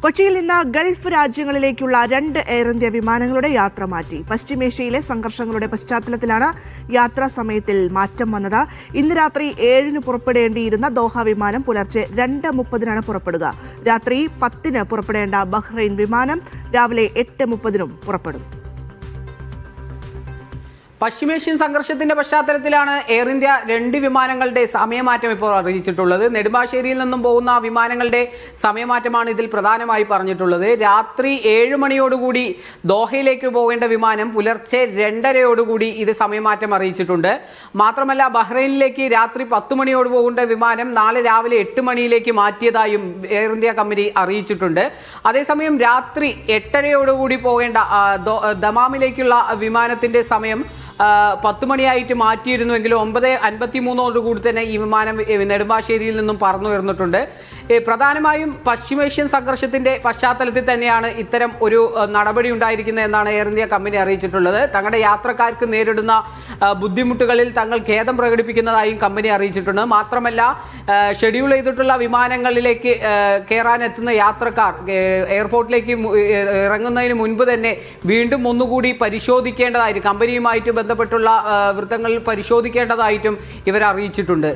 കൊച്ചിയിൽ നിന്ന് Gulf രാജ്യങ്ങളിലേക്കുള്ള 2 air India വിമാനങ്ങളുടെ യാത്ര മാറ്റി. പശ്ചിമേഷ്യയിലെ സംഘർഷങ്ങളുടെ പശ്ചാത്തലത്തിലാണ് യാത്രാ സമയത്തിൽ മാറ്റം വന്നത്. ഇന്ന് രാത്രി 7-ന് പുറപ്പെടേണ്ടിയിരുന്ന ദോഹ വിമാനം പുലർച്ചെ 2:30-നാണ് പുറപ്പെടുക. രാത്രി 10-ന് പുറപ്പെടേണ്ട ബഹ്റൈൻ വിമാനം രാവിലെ 8:30-നും പുറപ്പെടും. പശ്ചിമേഷ്യൻ സംഘർഷത്തിന്റെ പശ്ചാത്തലത്തിലാണ് എയർ ഇന്ത്യ 2 വിമാനങ്ങളുടെ സമയമാറ്റം ഇപ്പോൾ അറിയിച്ചിട്ടുള്ളത്. നെടുമ്പാശ്ശേരിയിൽ നിന്നും പോകുന്ന വിമാനങ്ങളുടെ സമയമാറ്റമാണ് ഇതിൽ പ്രധാനമായി പറഞ്ഞിട്ടുള്ളത്. രാത്രി 7 മണിയോടുകൂടി ദോഹയിലേക്ക് പോകേണ്ട വിമാനം പുലർച്ചെ 2:30 ഇത് സമയമാറ്റം അറിയിച്ചിട്ടുണ്ട്. മാത്രമല്ല ബഹ്റൈനിലേക്ക് രാത്രി 10 മണിയോട് പോകേണ്ട വിമാനം നാളെ രാവിലെ 8 മണിയിലേക്ക് മാറ്റിയതായും എയർ ഇന്ത്യ കമ്പനി അറിയിച്ചിട്ടുണ്ട്. അതേസമയം രാത്രി 8:30 പോകേണ്ട ദമാമിലേക്കുള്ള വിമാനത്തിന്റെ സമയം 10 മണിയായിട്ട് മാറ്റിയിരുന്നുവെങ്കിലും 9:53 തന്നെ ഈ വിമാനം നെടുമ്പാശ്ശേരിയിൽ നിന്നും പറന്നു ഉയർന്നിട്ടുണ്ട്. പ്രധാനമായും പശ്ചിമേഷ്യൻ സംഘർഷത്തിന്റെ പശ്ചാത്തലത്തിൽ തന്നെയാണ് ഇത്തരം ഒരു നടപടി ഉണ്ടായിരിക്കുന്നത് എന്നാണ് എയർ ഇന്ത്യ കമ്പനി അറിയിച്ചിട്ടുള്ളത്. തങ്ങളുടെ യാത്രക്കാർക്ക് നേരിടുന്ന ബുദ്ധിമുട്ടുകളിൽ തങ്ങൾ ഖേദം പ്രകടിപ്പിക്കുന്നതായും കമ്പനി അറിയിച്ചിട്ടുണ്ട്. മാത്രമല്ല ഷെഡ്യൂൾ ചെയ്തിട്ടുള്ള വിമാനങ്ങളിലേക്ക് കയറാനെത്തുന്ന യാത്രക്കാർ എയർപോർട്ടിലേക്ക് ഇറങ്ങുന്നതിന് മുൻപ് തന്നെ വീണ്ടും ഒന്നുകൂടി പരിശോധിക്കേണ്ടതായിട്ട് കമ്പനിയുമായിട്ട് ബന്ധപ്പെട്ടുള്ള വൃത്തങ്ങളിൽ പരിശോധിക്കേണ്ടതായിട്ടും ഇവർ അറിയിച്ചിട്ടുണ്ട്.